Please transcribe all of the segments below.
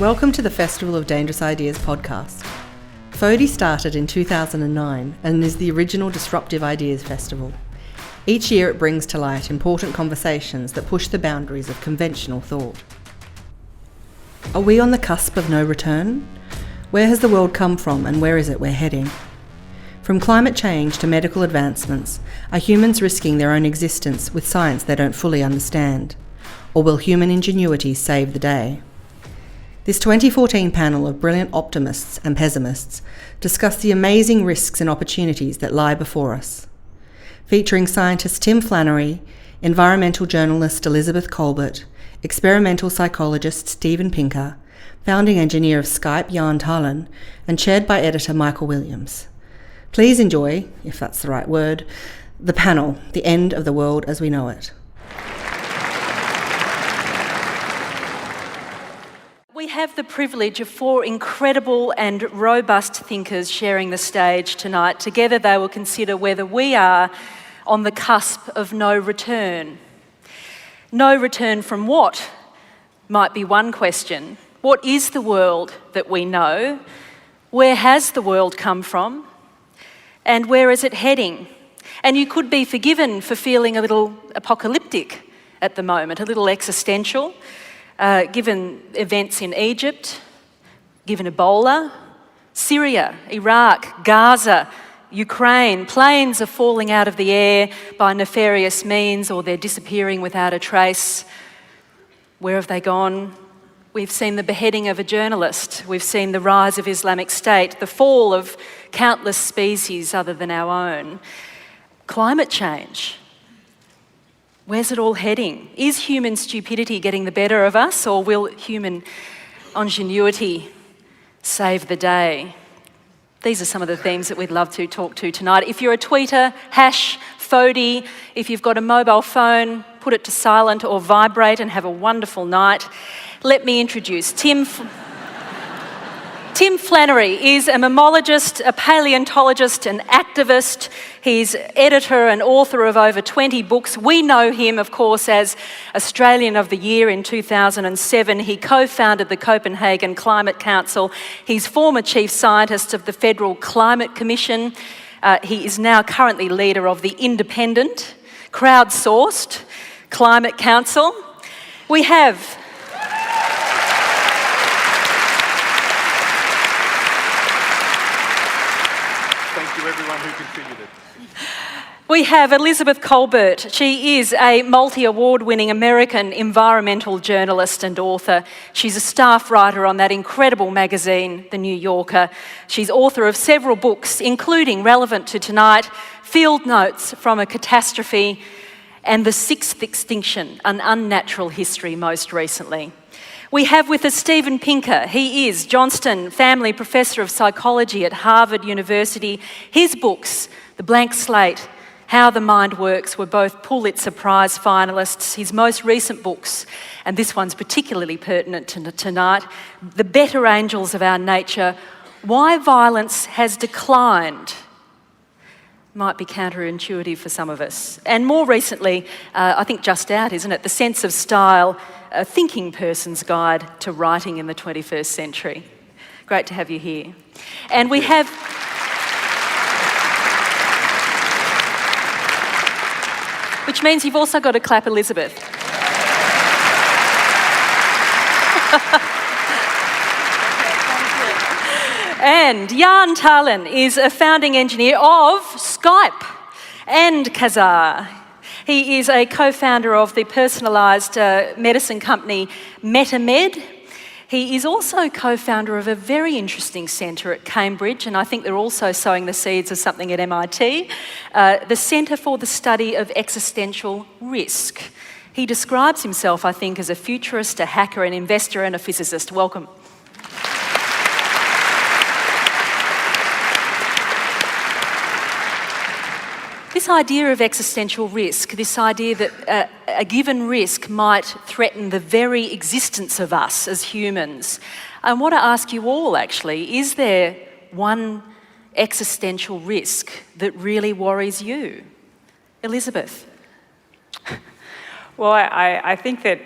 Welcome to the Festival of Dangerous Ideas podcast. FODI started in 2009 and is the original Disruptive Ideas Festival. Each year it brings to light important conversations that push the boundaries of conventional thought. Are we on the cusp of no return? Where has the world come from and where is it we're heading? From climate change to medical advancements, are humans risking their own existence with science they don't fully understand? Or will human ingenuity save the day? This 2014 panel of brilliant optimists and pessimists discussed the amazing risks and opportunities that lie before us. Featuring scientist Tim Flannery, environmental journalist Elizabeth Kolbert, experimental psychologist Steven Pinker, founding engineer of Skype Jan Talen, and chaired by editor Michael Williams. Please enjoy, if that's the right word, the panel, The End of the World as We Know It. We have the privilege of four incredible and robust thinkers sharing the stage tonight. Together they will consider whether we are on the cusp of no return. No return from what? Might be one question. What is the world that we know? Where has the world come from? And where is it heading? And you could be forgiven for feeling a little apocalyptic at the moment, a little existential. Given events in Egypt, given Ebola, Syria, Iraq, Gaza, Ukraine, planes are falling out of the air by nefarious means or they're disappearing without a trace. Where have they gone? We've seen the beheading of a journalist. We've seen the rise of Islamic State, the fall of countless species other than our own. Climate change. Where's it all heading? Is human stupidity getting the better of us, or will human ingenuity save the day? These are some of the themes that we'd love to talk to tonight. If you're a tweeter, #FODI. If you've got a mobile phone, put it to silent or vibrate and have a wonderful night. Let me introduce Tim Flannery is a mammologist, a paleontologist, an activist. He's editor and author of over 20 books. We know him, of course, as Australian of the Year in 2007. He co-founded the Copenhagen Climate Council. He's former chief scientist of the Federal Climate Commission. He is now currently leader of the independent, crowdsourced Climate Council. We have... everyone who contributed. We have Elizabeth Kolbert. She is a multi-award-winning American environmental journalist and author. She's a staff writer on that incredible magazine, The New Yorker. She's author of several books, including, relevant to tonight, Field Notes from a Catastrophe and The Sixth Extinction, an Unnatural History most recently. We have with us Steven Pinker. He is Johnston Family Professor of Psychology at Harvard University. His books, The Blank Slate, How the Mind Works, were both Pulitzer Prize finalists. His most recent books, and this one's particularly pertinent to tonight, The Better Angels of Our Nature, Why Violence Has Declined. Might be counterintuitive for some of us. And more recently, I think just out, isn't it? The Sense of Style, a thinking person's guide to writing in the 21st century. Great to have you here. And we have... which means you've also got to clap Elizabeth. And Jan Talen is a founding engineer of Skype and Kazaa. He is a co-founder of the personalised medicine company MetaMed. He is also co-founder of a very interesting centre at Cambridge, and I think they're also sowing the seeds of something at MIT, the Centre for the Study of Existential Risk. He describes himself, I think, as a futurist, a hacker, an investor and a physicist. Welcome. This idea of existential risk, this idea that a given risk might threaten the very existence of us as humans. I want to ask you all, actually, is there one existential risk that really worries you? Elizabeth? Well, I think that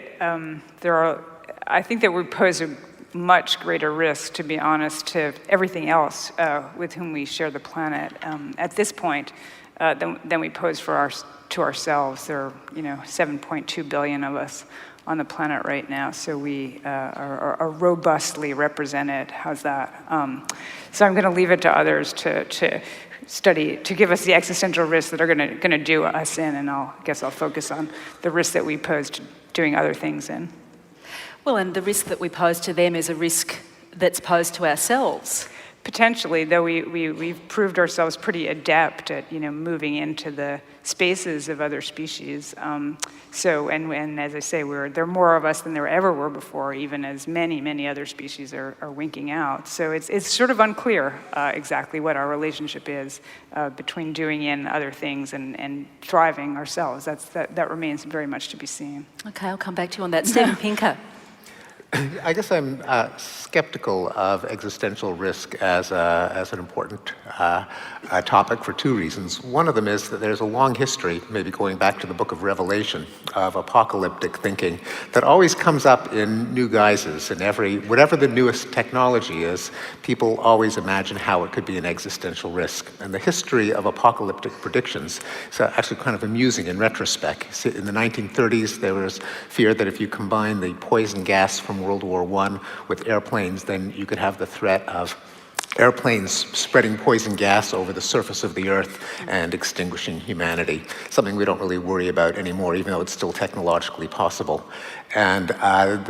I think that we pose much greater risk, to be honest, to everything else with whom we share the planet at this point than we pose to ourselves. There are 7.2 billion of us on the planet right now, so we are robustly represented. How's that? So I'm going to leave it to others to study, to give us the existential risks that are going to do us in, and I guess I'll focus on the risks that we pose to doing other things in. Well, and the risk that we pose to them is a risk that's posed to ourselves. Potentially, though we've proved ourselves pretty adept at moving into the spaces of other species. So as I say, there are more of us than there ever were before, even as many other species are winking out. So it's sort of unclear exactly what our relationship is between doing in other things and thriving ourselves. That remains very much to be seen. Okay, I'll come back to you on that. Steven Pinker. I guess I'm skeptical of existential risk as an important topic for two reasons. One of them is that there's a long history, maybe going back to the book of Revelation, of apocalyptic thinking that always comes up in new guises. And whatever the newest technology is, people always imagine how it could be an existential risk. And the history of apocalyptic predictions is actually kind of amusing in retrospect. In the 1930s, there was fear that if you combine the poison gas from World War I with airplanes, then you could have the threat of airplanes spreading poison gas over the surface of the Earth and extinguishing humanity, something we don't really worry about anymore, even though it's still technologically possible. And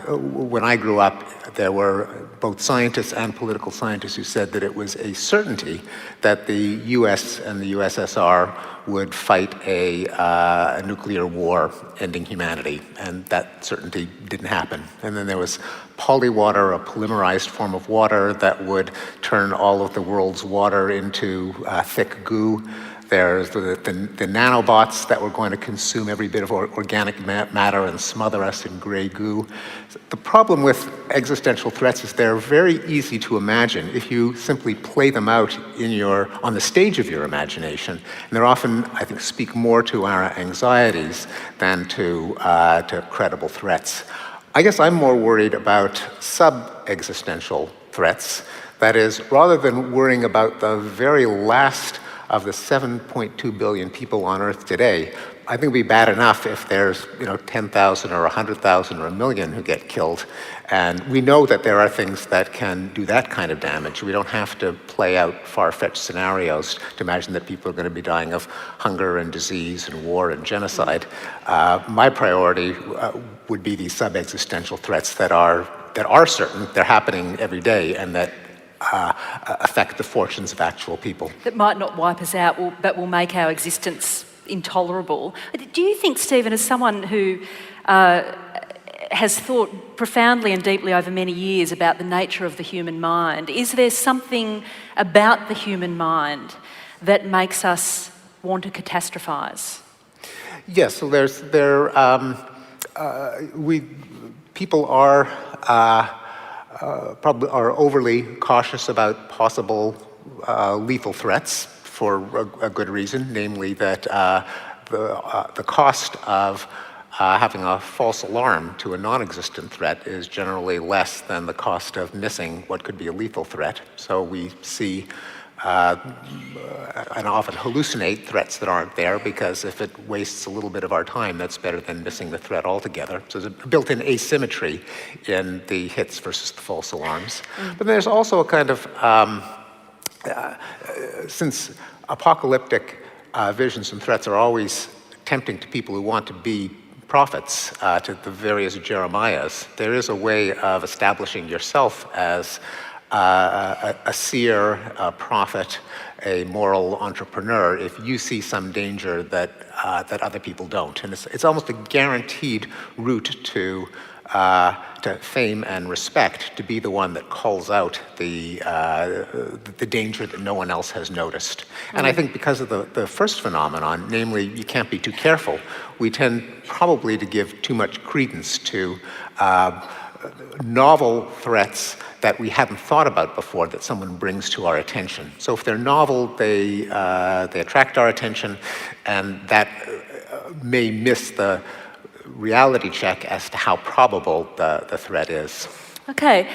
when I grew up, there were both scientists and political scientists who said that it was a certainty that the US and the USSR would fight a nuclear war ending humanity, and that certainty didn't happen. And then there was polywater, a polymerized form of water that would turn all of the world's water into thick goo. There's the nanobots that were going to consume every bit of organic matter and smother us in gray goo. The problem with existential threats is they're very easy to imagine if you simply play them out on the stage of your imagination. And they're often, I think, speak more to our anxieties than to credible threats. I guess I'm more worried about sub-existential threats. That is, rather than worrying about the very last of the 7.2 billion people on Earth today, I think it would be bad enough if there's 10,000 or 100,000 or 1 million who get killed. And we know that there are things that can do that kind of damage. We don't have to play out far-fetched scenarios to imagine that people are going to be dying of hunger and disease and war and genocide. My priority would be these sub-existential threats that are certain, they're happening every day, and that affect the fortunes of actual people. That might not wipe us out, but will make our existence intolerable. Do you think, Stephen, as someone who has thought profoundly and deeply over many years about the nature of the human mind, is there something about the human mind that makes us want to catastrophize? Yes, so people are probably are overly cautious about possible lethal threats for a good reason, namely that the cost of having a false alarm to a non-existent threat is generally less than the cost of missing what could be a lethal threat. So we see and often hallucinate threats that aren't there, because if it wastes a little bit of our time, that's better than missing the threat altogether. So there's a built-in asymmetry in the hits versus the false alarms. But there's also a kind of, since apocalyptic visions and threats are always tempting to people who want to be prophets, to the various Jeremiahs, there is a way of establishing yourself as a seer, a prophet, a moral entrepreneur if you see some danger that other people don't. And it's almost a guaranteed route to fame and respect, to be the one that calls out the danger that no one else has noticed. And I think because of the first phenomenon, namely you can't be too careful, we tend probably to give too much credence to novel threats that we hadn't thought about before that someone brings to our attention. So if they're novel, they attract our attention, and that may miss the reality check as to how probable the threat is. Okay.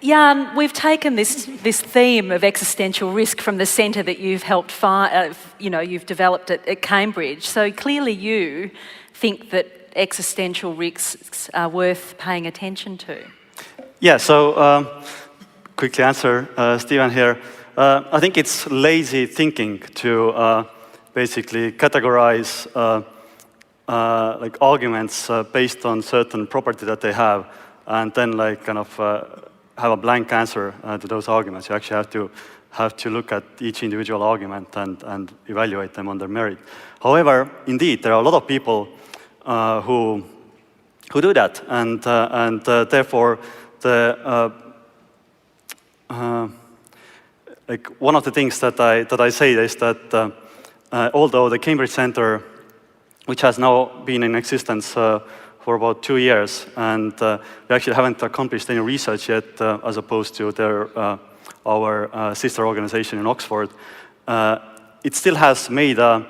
Jan, we've taken this theme of existential risk from the centre that you've helped you've developed at Cambridge. So clearly you think that existential risks are worth paying attention to. Yeah, so quickly answer Stephen here. I think it's lazy thinking to basically categorize like arguments based on certain property that they have, and then like kind of have a blank answer to those arguments. You actually have to look at each individual argument and evaluate them on their merit. However, indeed, there are a lot of people who do that, and therefore like one of the things that I say is that although the Cambridge Centre, which has now been in existence for about 2 years, and we actually haven't accomplished any research yet, as opposed to our sister organization in Oxford, it still has made a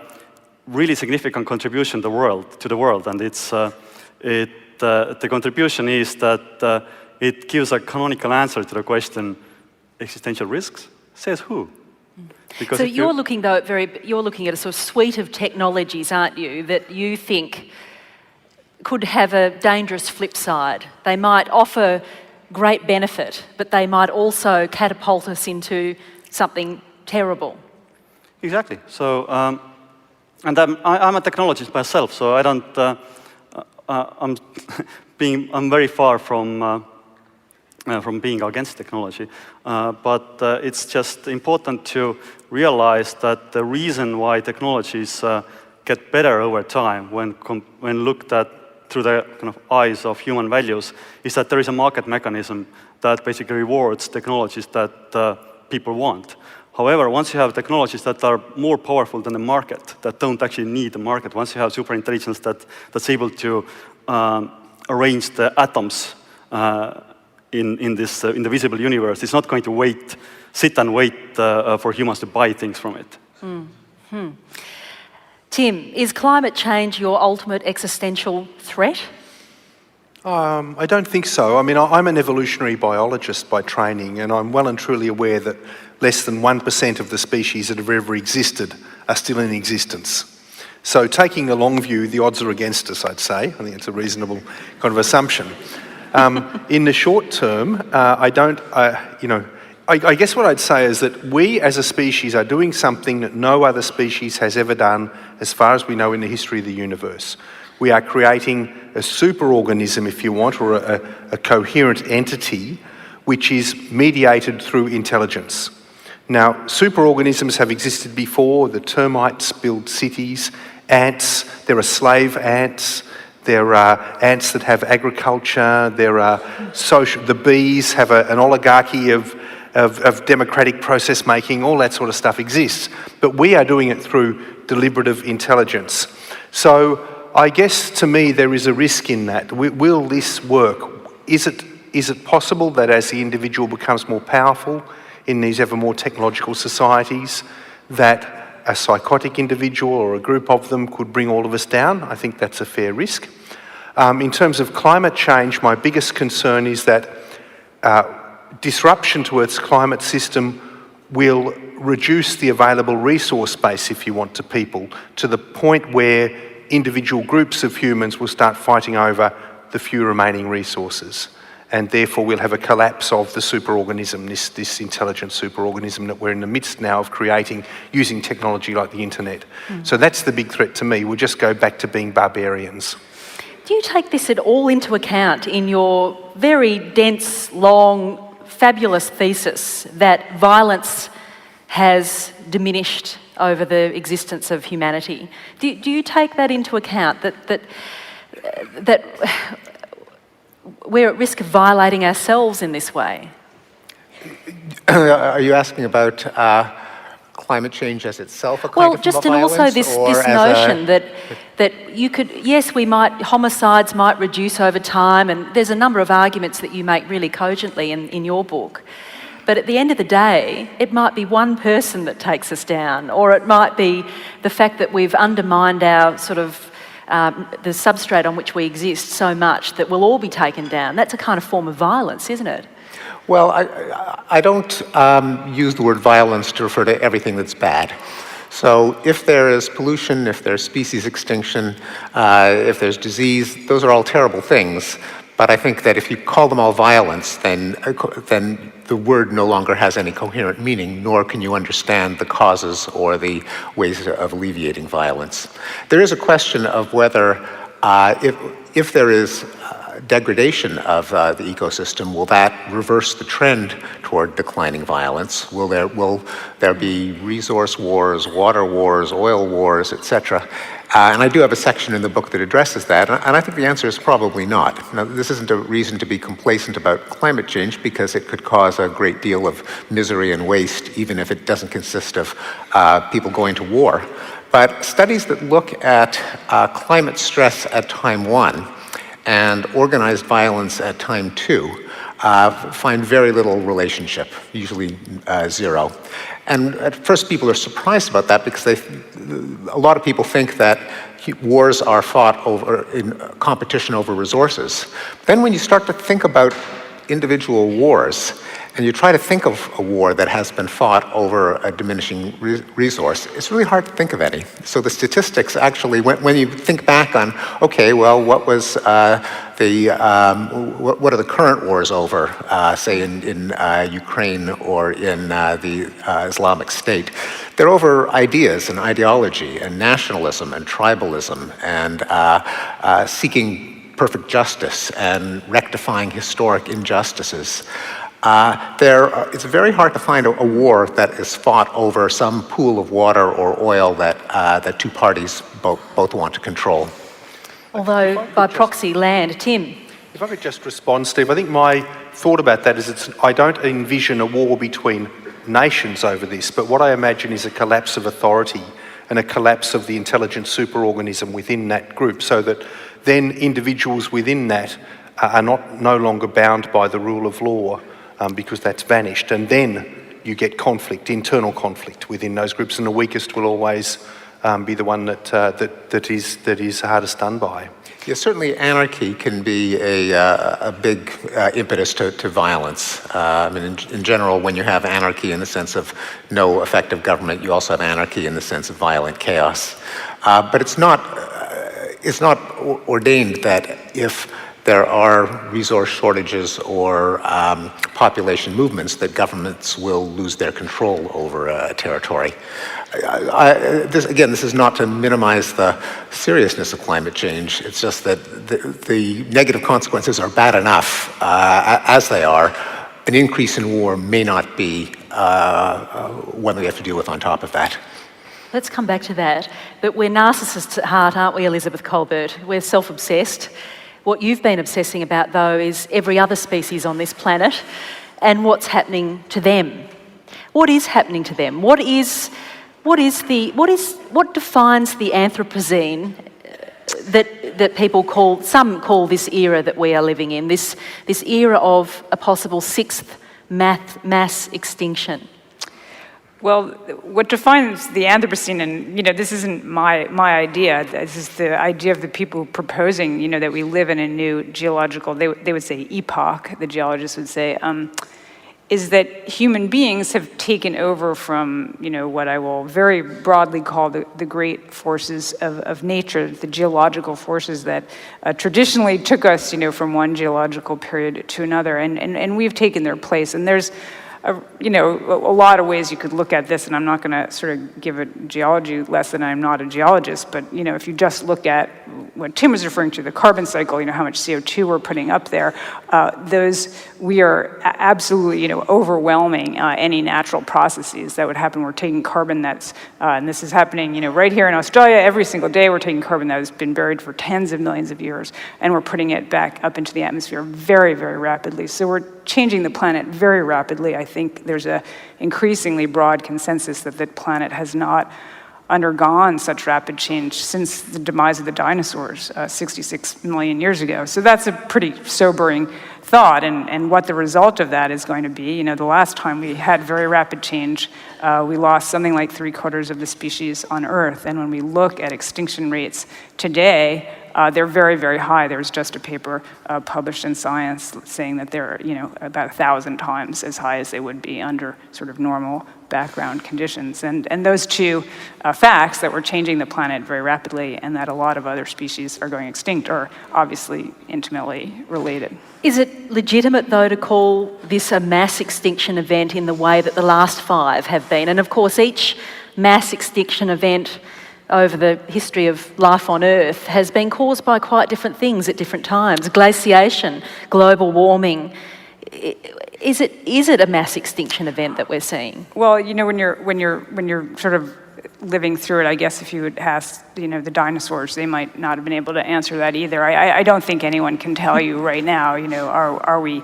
really significant contribution to the world, and the contribution is that it gives a canonical answer to the question: existential risks? Says who? Because so you're looking at a sort of suite of technologies, aren't you, that you think could have a dangerous flip side. They might offer great benefit, but they might also catapult us into something terrible. Exactly. So, and I'm a technologist myself, so I don't. I'm very far from being against technology, but it's just important to realize that the reason why technologies get better over time, when looked at through the kind of eyes of human values, is that there is a market mechanism that basically rewards technologies that people want. However, once you have technologies that are more powerful than the market, that don't actually need the market, once you have superintelligence that's able to arrange the atoms in the visible universe, it's not going to sit and wait for humans to buy things from it. Mm-hmm. Tim, is climate change your ultimate existential threat? I don't think so. I mean, I'm an evolutionary biologist by training, and I'm well and truly aware that less than 1% of the species that have ever existed are still in existence. So taking a long view, the odds are against us, I'd say. I think it's a reasonable kind of assumption. In the short term, I guess what I'd say is that we as a species are doing something that no other species has ever done as far as we know in the history of the universe. We are creating a superorganism, if you want, or a coherent entity which is mediated through intelligence. Now, superorganisms have existed before. The termites build cities, ants, there are slave ants, there are ants that have agriculture, there are the bees have an oligarchy of democratic process making, all that sort of stuff exists. But we are doing it through deliberative intelligence. So I guess to me there is a risk in that. Will this work? Is it possible that as the individual becomes more powerful in these ever more technological societies, that a psychotic individual or a group of them could bring all of us down? I think that's a fair risk. In terms of climate change, my biggest concern is that disruption to Earth's climate system will reduce the available resource base, if you want, to people, to the point where individual groups of humans will start fighting over the few remaining resources. And therefore we'll have a collapse of the superorganism, this intelligent superorganism that we're in the midst now of creating using technology like the internet. So that's the big threat to me. We'll just go back to being barbarians. Do you take this at all into account in your very dense, long, fabulous thesis that violence has diminished over the existence of humanity? Do you take that into account, that we're at risk of violating ourselves in this way? Are you asking about climate change as itself a kind well, of just violence? And also this notion that you could, yes, homicides might reduce over time, and there's a number of arguments that you make really cogently in your book. But at the end of the day, it might be one person that takes us down, or it might be the fact that we've undermined our sort of the substrate on which we exist so much that we'll all be taken down. That's a kind of form of violence, isn't it? Well, I don't use the word violence to refer to everything that's bad. So if there is pollution, if there's species extinction, if there's disease, those are all terrible things. But I think that if you call them all violence, then the word no longer has any coherent meaning, nor can you understand the causes or the ways of alleviating violence. There is a question of whether, if there is degradation of the ecosystem, will that reverse the trend toward declining violence? Will there be resource wars, water wars, oil wars, etc.? And I do have a section in the book that addresses that, and I think the answer is probably not. Now, this isn't a reason to be complacent about climate change, because it could cause a great deal of misery and waste, even if it doesn't consist of people going to war. But studies that look at climate stress at time 1 and organized violence at time 2 find very little relationship, usually 0. And at first people are surprised about that, because a lot of people think that wars are fought over in competition over resources. Then when you start to think about individual wars, and you try to think of a war that has been fought over a diminishing resource, it's really hard to think of any. So the statistics actually, when you think back on, okay, well, what was what are the current wars over, say in Ukraine or in the Islamic State? They're over ideas and ideology and nationalism and tribalism and seeking perfect justice and rectifying historic injustices. It's very hard to find a war that is fought over some pool of water or oil that two parties both want to control. Although by proxy land. Tim? If I could just respond, Steve, I think my thought about that is I don't envision a war between nations over this, but what I imagine is a collapse of authority and a collapse of the intelligent superorganism within that group, so that then individuals within that are no longer bound by the rule of law, because that's vanished, and then you get conflict, internal conflict within those groups, and the weakest will always be the one that is hardest done by. Yeah, certainly anarchy can be a big impetus to violence. I mean, in general, when you have anarchy in the sense of no effective government, you also have anarchy in the sense of violent chaos. But it's not ordained that if there are resource shortages or population movements, that governments will lose their control over a territory. This is not to minimize the seriousness of climate change. It's just that the negative consequences are bad enough as they are. An increase in war may not be one we have to deal with on top of that. Let's come back to that. But we're narcissists at heart, aren't we, Elizabeth Kolbert? We're self-obsessed. What you've been obsessing about, though, is every other species on this planet and what's happening to them. What is happening to them? What defines the Anthropocene that some call this era that we are living in, this era of a possible sixth mass extinction? Well, what defines the Anthropocene, and this isn't my idea. This is the idea of the people proposing, that we live in a new geological. They would say epoch. The geologists would say, is that human beings have taken over from, what I will very broadly call the great forces of nature, the geological forces that traditionally took us, from one geological period to another, and we've taken their place. And there's a lot of ways you could look at this, and I'm not going to sort of give a geology lesson. I'm not a geologist, but if you just look at what Tim was referring to, the carbon cycle, how much CO2 we're putting up there, we are absolutely, overwhelming any natural processes that would happen. We're taking carbon that's, and this is happening, right here in Australia, every single day we're taking carbon that has been buried for tens of millions of years, and we're putting it back up into the atmosphere very, very rapidly. So we're changing the planet very rapidly. I think there's a increasingly broad consensus that the planet has not undergone such rapid change since the demise of the dinosaurs 66 million years ago. So that's a pretty sobering thought, and what the result of that is going to be. The last time we had very rapid change, we lost something like 3/4 of the species on Earth, and when we look at extinction rates today, they're very, very high. There's just a paper published in Science saying that they're, about 1,000 times as high as they would be under sort of normal background conditions. And those two facts, that we're changing the planet very rapidly and that a lot of other species are going extinct, are obviously intimately related. Is it legitimate, though, to call this a mass extinction event in the way that the last 5 have been? And of course, each mass extinction event over the history of life on Earth has been caused by quite different things at different times. Glaciation, global warming. Is it a mass extinction event that we're seeing? Well, when you're sort of living through it, I guess if you would ask, the dinosaurs, they might not have been able to answer that either. I don't think anyone can tell you right now, are we,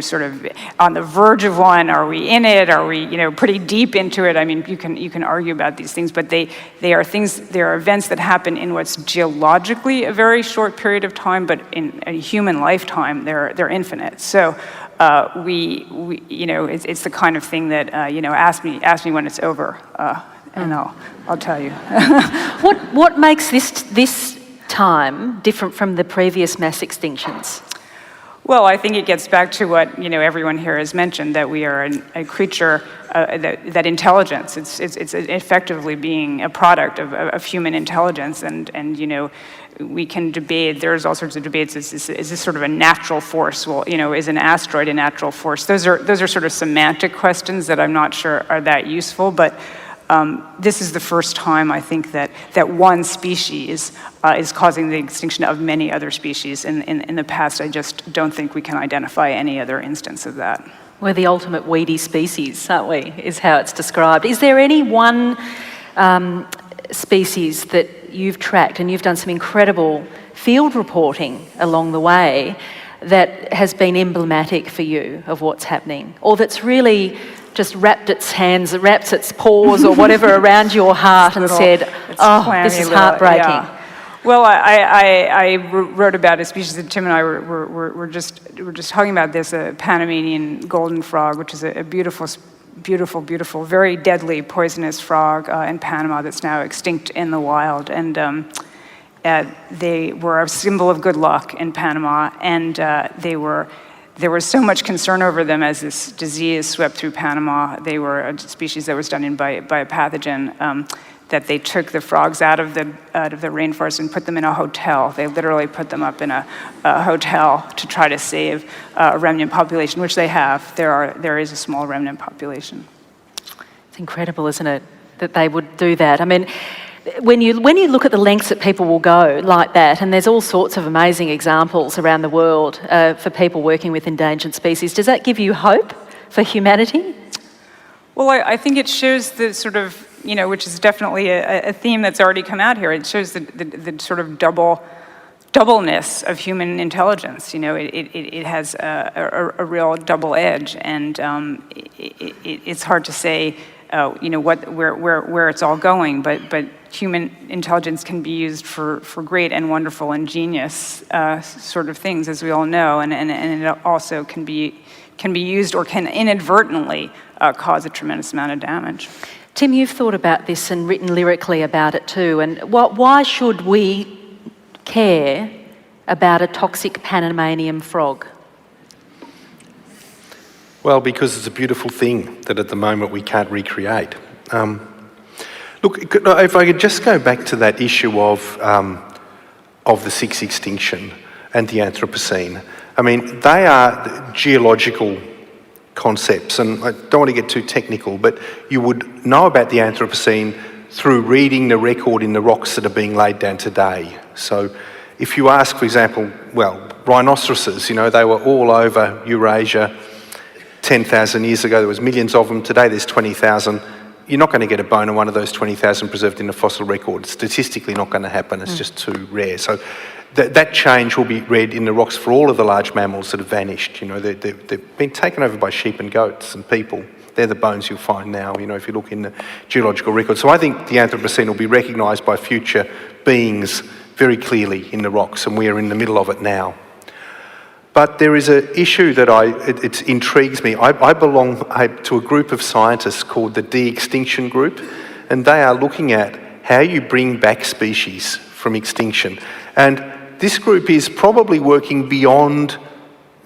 sort of on the verge of one? Are we in it? Are we, pretty deep into it? I mean, you can argue about these things, but they are events that happen in what's geologically a very short period of time, but in a human lifetime, they're infinite. So it's the kind of thing that, ask me when it's over. And I'll tell you. What makes this time different from the previous mass extinctions? Well, I think it gets back to what everyone here has mentioned, that we are a creature, that intelligence. It's effectively being a product of human intelligence, and we can debate. There's all sorts of debates. Is this sort of a natural force? Well, is an asteroid a natural force? Those are sort of semantic questions that I'm not sure are that useful, but. This is the first time, I think, that one species is causing the extinction of many other species. In the past, I just don't think we can identify any other instance of that. We're the ultimate weedy species, aren't we, is how it's described. Is there any one species that you've tracked, and you've done some incredible field reporting along the way, that has been emblematic for you of what's happening, or that's really just wrapped its paws or whatever around your heart and said, this is heartbreaking? Yeah. Well, I wrote about a species that Tim and I were just talking about this, a Panamanian golden frog, which is a beautiful, very deadly poisonous frog in Panama that's now extinct in the wild. And they were a symbol of good luck in Panama, and there was so much concern over them as this disease swept through Panama. They were a species that was done in by a pathogen, that they took the frogs out of the rainforest and put them in a hotel. They literally put them up in a hotel to try to save a remnant population, which they have. There is a small remnant population. It's incredible, isn't it, that they would do that? I mean, when you look at the lengths that people will go like that, and there's all sorts of amazing examples around the world for people working with endangered species, does that give you hope for humanity? Well, I think it shows the sort of, which is definitely a theme that's already come out here. It shows the sort of doubleness of human intelligence. It has a real double edge, and it's hard to say, where it's all going, but human intelligence can be used for great and wonderful and genius sort of things, as we all know, and it also can be used, or can inadvertently cause a tremendous amount of damage. Tim, you've thought about this and written lyrically about it too, and why should we care about a toxic Panamanian frog? Well, because it's a beautiful thing that at the moment we can't recreate. Look, if I could just go back to that issue of the sixth extinction and the Anthropocene. I mean, they are geological concepts, and I don't want to get too technical, but you would know about the Anthropocene through reading the record in the rocks that are being laid down today. So if you ask, for example, rhinoceroses, they were all over Eurasia 10,000 years ago. There was millions of them. Today there's 20,000. You're not going to get a bone of one of those 20,000 preserved in a fossil record. It's statistically not going to happen. It's just too rare. So that change will be read in the rocks for all of the large mammals that have vanished. They've been taken over by sheep and goats and people. They're the bones you'll find now, if you look in the geological record. So I think the Anthropocene will be recognised by future beings very clearly in the rocks, and we are in the middle of it now. But there is an issue that it intrigues me. I belong to a group of scientists called the De-Extinction Group, and they are looking at how you bring back species from extinction. And this group is probably working beyond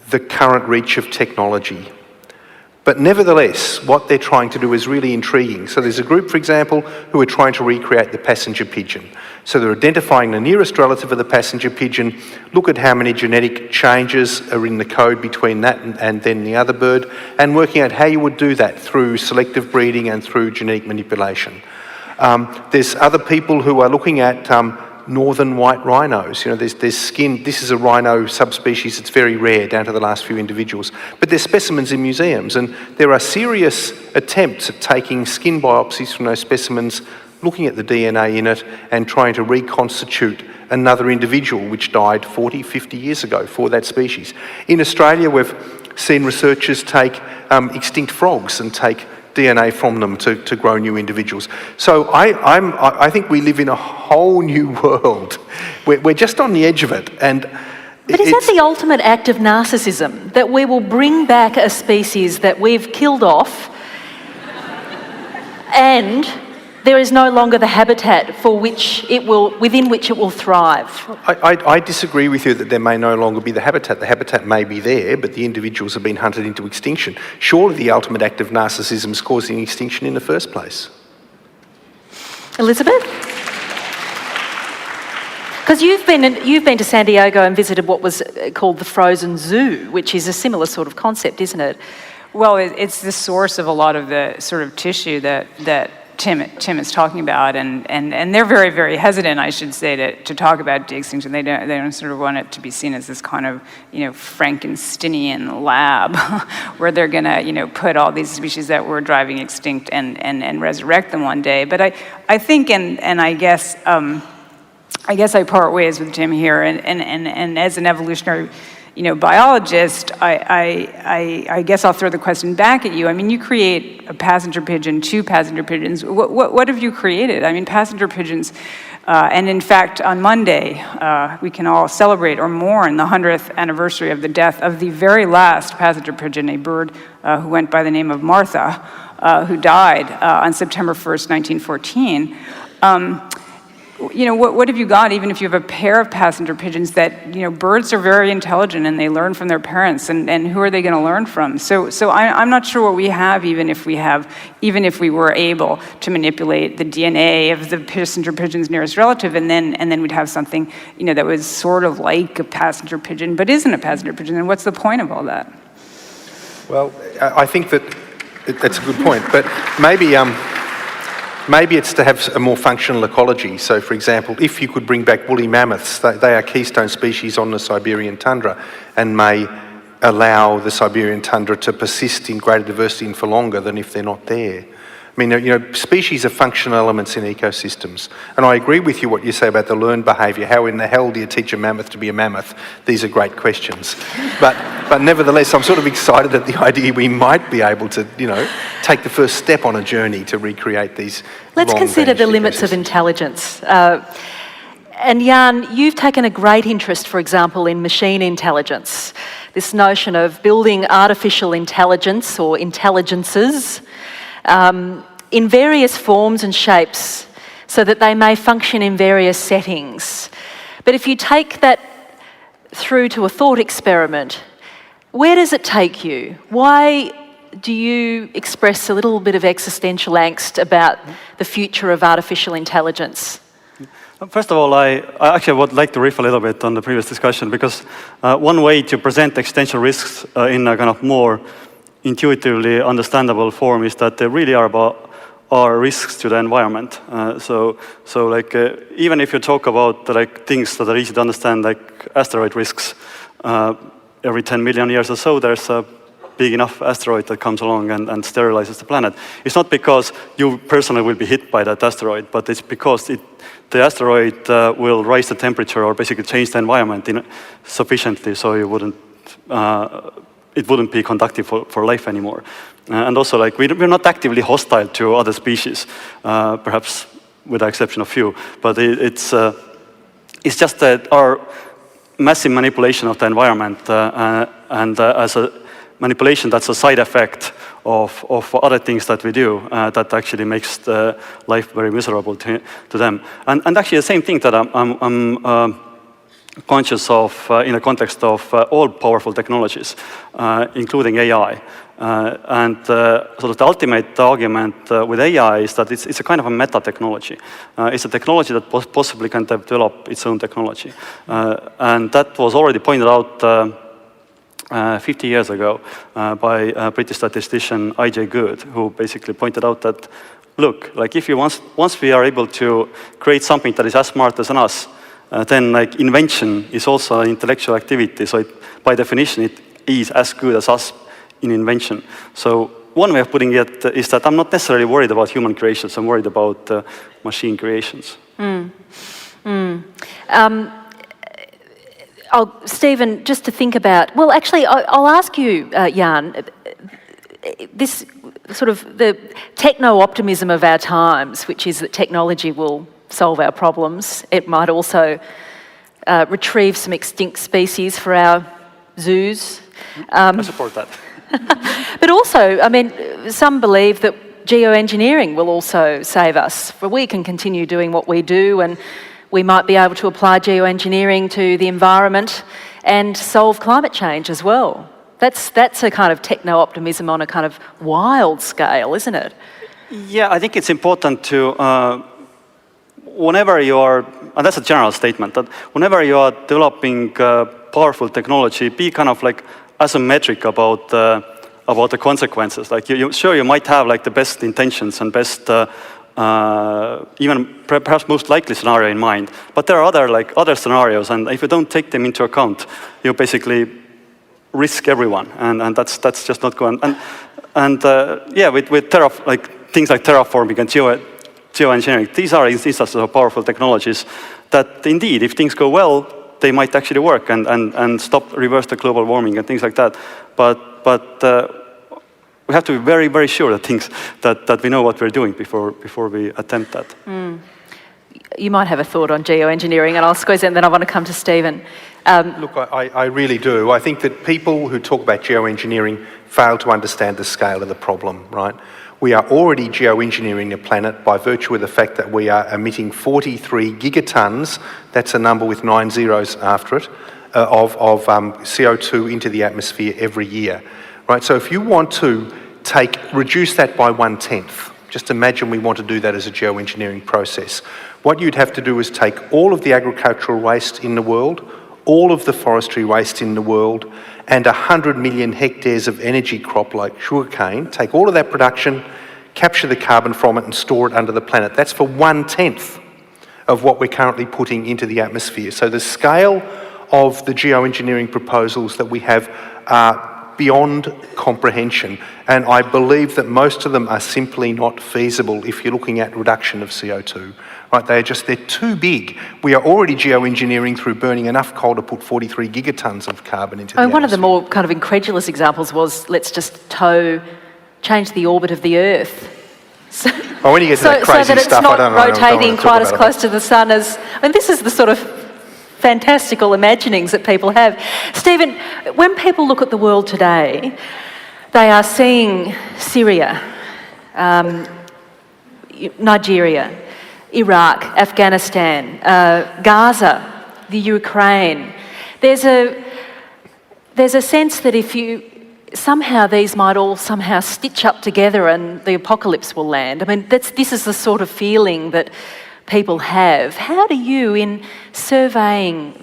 the current reach of technology. But nevertheless, what they're trying to do is really intriguing. So there's a group, for example, who are trying to recreate the passenger pigeon. So they're identifying the nearest relative of the passenger pigeon, look at how many genetic changes are in the code between that and then the other bird, and working out how you would do that through selective breeding and through genetic manipulation. There's other people who are looking at northern white rhinos. You know, there's skin. This is a rhino subspecies that's very rare, down to the last few individuals. But there's specimens in museums, and there are serious attempts at taking skin biopsies from those specimens, looking at the DNA in it, and trying to reconstitute another individual which died 40, 50 years ago for that species. In Australia, we've seen researchers take extinct frogs and take DNA from them to grow new individuals. So I think we live in a whole new world. We're just on the edge of it. But is that the ultimate act of narcissism? That we will bring back a species that we've killed off and there is no longer the habitat within which it will thrive? I disagree with you that there may no longer be the habitat. The habitat may be there, but the individuals have been hunted into extinction. Surely the ultimate act of narcissism is causing extinction in the first place. Elizabeth? Because you've been to San Diego and visited what was called the Frozen Zoo, which is a similar sort of concept, isn't it? Well, it's the source of a lot of the sort of tissue that Tim is talking about, and they're very, very hesitant, I should say, to talk about de-extinction. They don't sort of want it to be seen as this kind of, Frankensteinian lab where they're gonna, put all these species that were driving extinct and resurrect them one day. But I think, and I guess I part ways with Tim here, and as an evolutionary biologist, I guess I'll throw the question back at you. I mean, you create a passenger pigeon, 2 passenger pigeons. What have you created? I mean, passenger pigeons, and in fact, on Monday, we can all celebrate or mourn the 100th anniversary of the death of the very last passenger pigeon, a bird who went by the name of Martha, who died on September 1st, 1914. What have you got, even if you have a pair of passenger pigeons that, birds are very intelligent and they learn from their parents, and who are they going to learn from? So I'm not sure what we have, even if we were able to manipulate the DNA of the passenger pigeon's nearest relative, and then we'd have something, that was sort of like a passenger pigeon, but isn't a passenger pigeon, and what's the point of all that? Well, I think that's a good point, but maybe it's to have a more functional ecology. So, for example, if you could bring back woolly mammoths, they are keystone species on the Siberian tundra and may allow the Siberian tundra to persist in greater diversity and for longer than if they're not there. I mean, species are functional elements in ecosystems. And I agree with you what you say about the learned behaviour. How in the hell do you teach a mammoth to be a mammoth? These are great questions. But nevertheless, I'm sort of excited at the idea we might be able to, take the first step on a journey to recreate these. Let's consider the limits of intelligence. And Jan, you've taken a great interest, for example, in machine intelligence. This notion of building artificial intelligence or intelligences in various forms and shapes so that they may function in various settings. But if you take that through to a thought experiment, where does it take you? Why do you express a little bit of existential angst about the future of artificial intelligence? First of all, I actually would like to riff a little bit on the previous discussion, because one way to present existential risks in a kind of more intuitively understandable form is that they really are risks to the environment. Even if you talk about things that are easy to understand, like asteroid risks, every 10 million years or so, there's a big enough asteroid that comes along and sterilizes the planet. It's not because you personally will be hit by that asteroid, but it's because the asteroid will raise the temperature or basically change the environment sufficiently so it wouldn't be conducive for life anymore. And also, we're not actively hostile to other species, perhaps with the exception of few, but it's just that our massive manipulation of the environment and as a manipulation that's a side effect of other things that we do that actually makes the life very miserable to them. And actually the same thing that I'm conscious of, in the context of all powerful technologies, including AI. And sort of the ultimate argument with AI is that it's a kind of a meta-technology. It's a technology that possibly can develop its own technology. And that was already pointed out 50 years ago by British statistician I.J. Good, who basically pointed out that, look, like if you once we are able to create something that is as smart as us, then like invention is also an intellectual activity. So by definition, it is as good as us in invention. So one way of putting it is that I'm not necessarily worried about human creations. I'm worried about machine creations. Stephen, just to think about, well, actually, I'll ask you, Jan, this sort of the techno-optimism of our times, which is that technology will solve our problems. It might also retrieve some extinct species for our zoos. I support that. But also, I mean, some believe that geoengineering will also save us, for we can continue doing what we do, and we might be able to apply geoengineering to the environment and solve climate change as well. That's a kind of techno-optimism on a kind of wild scale, isn't it? Yeah, I think it's important to, whenever you are, and that's a general statement, that whenever you are developing powerful technology, be kind of like asymmetric about the consequences. Like you might have like the best intentions and best, even perhaps most likely scenario in mind, but there are other scenarios, and if you don't take them into account, you basically risk everyone, and that's just not going. And yeah, with things like terraforming and geoengineering, these are instances of powerful technologies that indeed, if things go well, they might actually work and reverse the global warming and things like that. But we have to be very, very sure that we know what we're doing before we attempt that. You might have a thought on geoengineering, and I'll squeeze it, and then I want to come to Stephen. Look, I really do. I think that people who talk about geoengineering fail to understand the scale of the problem, right? We are already geoengineering the planet by virtue of the fact that we are emitting 43 gigatons, that's a number with 9 zeros after it, of CO2 into the atmosphere every year, right? So if you want to reduce that by 1/10, just imagine we want to do that as a geoengineering process. What you'd have to do is take all of the agricultural waste in the world, all of the forestry waste in the world, and 100 million hectares of energy crop like sugarcane, take all of that production, capture the carbon from it and store it under the planet. That's for 1/10 of what we're currently putting into the atmosphere. So the scale of the geoengineering proposals that we have are beyond comprehension, and I believe that most of them are simply not feasible if you're looking at reduction of CO2. Right, they're too big. We are already geoengineering through burning enough coal to put 43 gigatons of carbon into the atmosphere. One of the more kind of incredulous examples was, let's just change the orbit of the Earth. When you get to that crazy stuff, I don't know. So that it's not rotating quite as close to the sun as... I mean, this is the sort of fantastical imaginings that people have. Stephen, when people look at the world today, they are seeing Syria, Nigeria, Iraq, Afghanistan, Gaza, the Ukraine. There's a sense that if these might all somehow stitch up together and the apocalypse will land. I mean, this is the sort of feeling that people have. How do you, in surveying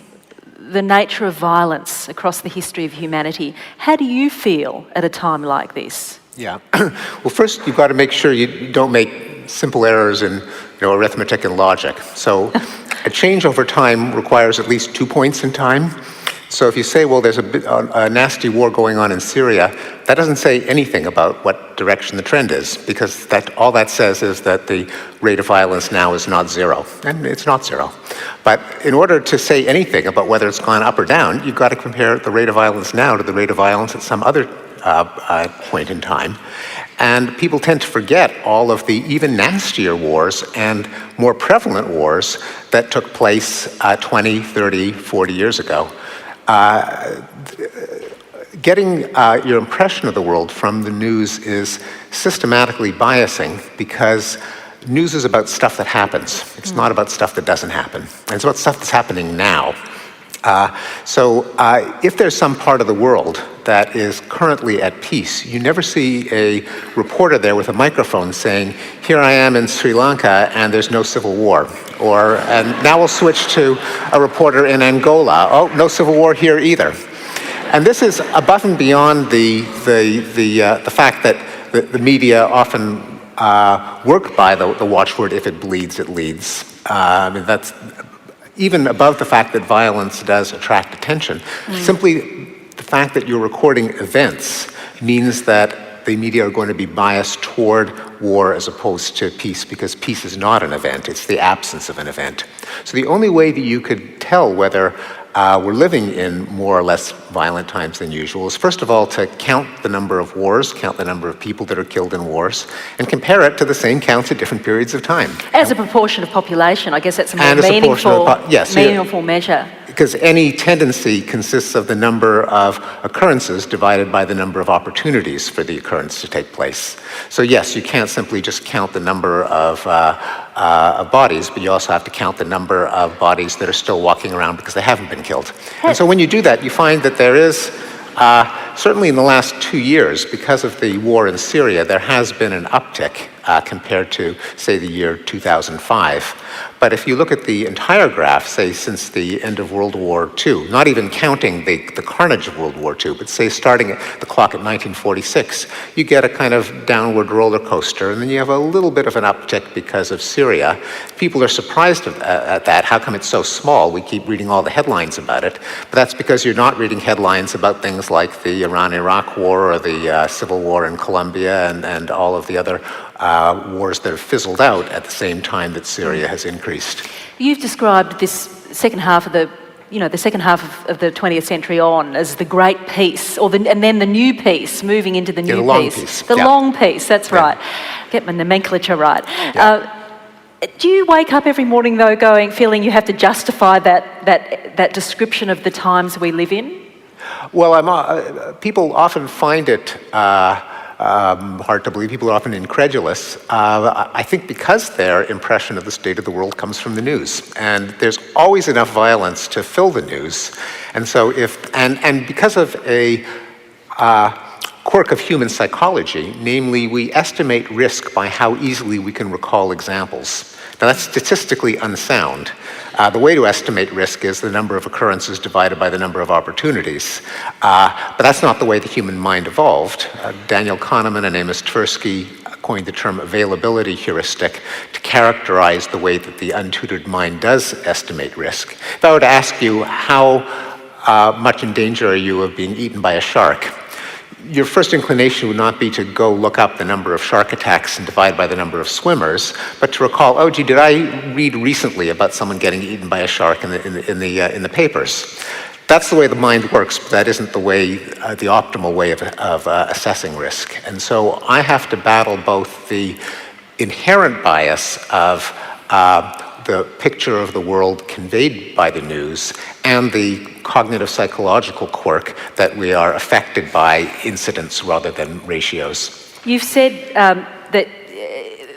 the nature of violence across the history of humanity, how do you feel at a time like this? Yeah. Well, first you've got to make sure you don't make simple errors in arithmetic and logic. So a change over time requires at least 2 points in time. So if you say, well, there's a nasty war going on in Syria, that doesn't say anything about what direction the trend is, because all that says is that the rate of violence now is not zero, and it's not zero. But in order to say anything about whether it's gone up or down, you've got to compare the rate of violence now to the rate of violence at some other point in time. And people tend to forget all of the even nastier wars and more prevalent wars that took place 20, 30, 40 years ago. Getting your impression of the world from the news is systematically biasing, because news is about stuff that happens. It's not about stuff that doesn't happen. And it's about stuff that's happening now. If there's some part of the world that is currently at peace, you never see a reporter there with a microphone saying, here I am in Sri Lanka and there's no civil war. And now we'll switch to a reporter in Angola. Oh, no civil war here either. And this is above and beyond the fact that the media often work by the watchword, if it bleeds, it leads. I mean, that's even above the fact that violence does attract attention. Simply the fact that you're recording events means that the media are going to be biased toward war as opposed to peace, because peace is not an event, it's the absence of an event. So the only way that you could tell whether we're living in more or less violent times than usual is, first of all, to count the number of wars, count the number of people that are killed in wars, and compare it to the same counts at different periods of time. As a proportion of population, I guess that's a more yes, meaningful measure. Because any tendency consists of the number of occurrences divided by the number of opportunities for the occurrence to take place. So yes, you can't simply just count the number of bodies, but you also have to count the number of bodies that are still walking around because they haven't been killed. And so when you do that, you find that there is, certainly in the last 2 years, because of the war in Syria, there has been an uptick compared to, say, the year 2005. But if you look at the entire graph, say, since the end of World War II, not even counting the carnage of World War II, but say starting at the clock at 1946, you get a kind of downward roller coaster, and then you have a little bit of an uptick because of Syria. People are surprised at that. How come it's so small? We keep reading all the headlines about it. But that's because you're not reading headlines about things like the Iran-Iraq war or the civil war in Colombia and all of the other wars that have fizzled out at the same time that Syria has increased. You've described this second half of the 20th century on as the great peace, and then the new peace, moving into the new peace. The long peace, that's right. Get my nomenclature right. Do you wake up every morning, though, feeling you have to justify that description of the times we live in? Well, people often find it hard to believe. People are often incredulous. I think because their impression of the state of the world comes from the news, and there's always enough violence to fill the news. And so and because of a quirk of human psychology, namely we estimate risk by how easily we can recall examples. Now that's statistically unsound. The way to estimate risk is the number of occurrences divided by the number of opportunities. But that's not the way the human mind evolved. Daniel Kahneman and Amos Tversky coined the term availability heuristic to characterize the way that the untutored mind does estimate risk. If I were to ask you how much in danger are you of being eaten by a shark, your first inclination would not be to go look up the number of shark attacks and divide by the number of swimmers, but to recall, oh gee, did I read recently about someone getting eaten by a shark in the papers? That's the way the mind works, but that isn't the way, the optimal way of assessing risk. And so I have to battle both the inherent bias of the picture of the world conveyed by the news and the cognitive psychological quirk that we are affected by incidents rather than ratios. You've said that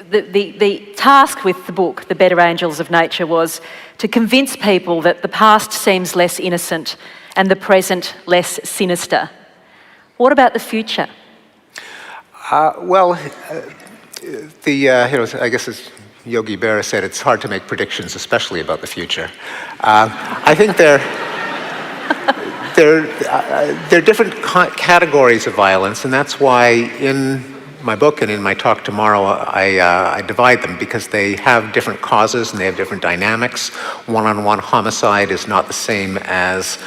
the task with the book, The Better Angels of Nature, was to convince people that the past seems less innocent and the present less sinister. What about the future? I guess as Yogi Berra said, it's hard to make predictions, especially about the future. I think there are different categories of violence, and that's why in my book and in my talk tomorrow, I divide them because they have different causes and they have different dynamics. One-on-one homicide is not the same as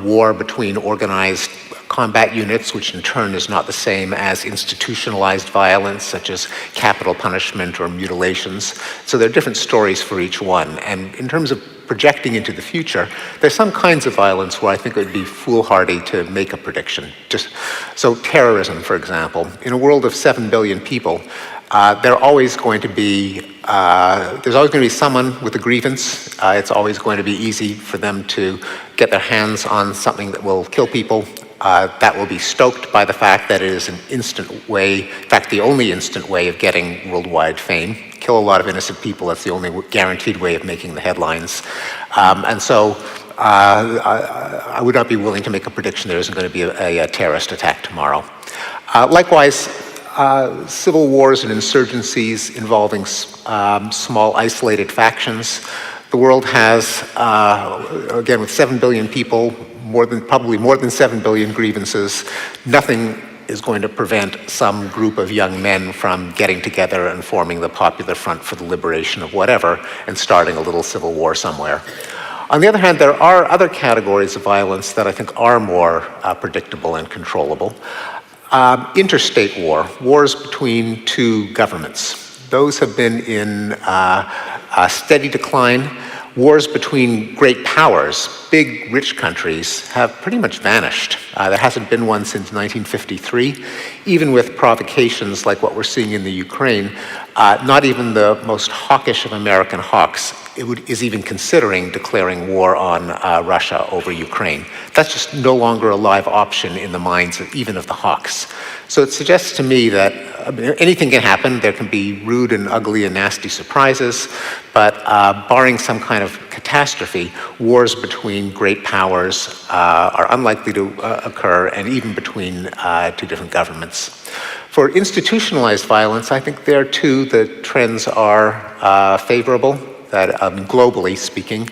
war between organized combat units, which in turn is not the same as institutionalized violence, such as capital punishment or mutilations. So there are different stories for each one. And in terms of projecting into the future, there's some kinds of violence where I think it would be foolhardy to make a prediction. So terrorism, for example. In a world of 7 billion people, there's always going to be someone with a grievance. It's always going to be easy for them to get their hands on something that will kill people. That will be stoked by the fact that it is an instant way, in fact, the only instant way of getting worldwide fame. Kill a lot of innocent people, that's the only guaranteed way of making the headlines. And so I would not be willing to make a prediction there isn't going to be a terrorist attack tomorrow. Likewise, civil wars and insurgencies involving small isolated factions. The world has, again, with 7 billion people, probably more than 7 billion grievances. Nothing is going to prevent some group of young men from getting together and forming the Popular Front for the Liberation of whatever and starting a little civil war somewhere. On the other hand, there are other categories of violence that I think are more predictable and controllable. Interstate war, wars between two governments. Those have been in a steady decline. Wars between great powers, big rich countries, have pretty much vanished. There hasn't been one since 1953. Even with provocations like what we're seeing in the Ukraine, not even the most hawkish of American hawks is even considering declaring war on Russia over Ukraine. That's just no longer a live option in the minds of even of the hawks. So it suggests to me that anything can happen. There can be rude and ugly and nasty surprises, but barring some kind of catastrophe, wars between great powers are unlikely to occur, and even between two different governments. For institutionalized violence, I think there too the trends are favorable. That globally speaking,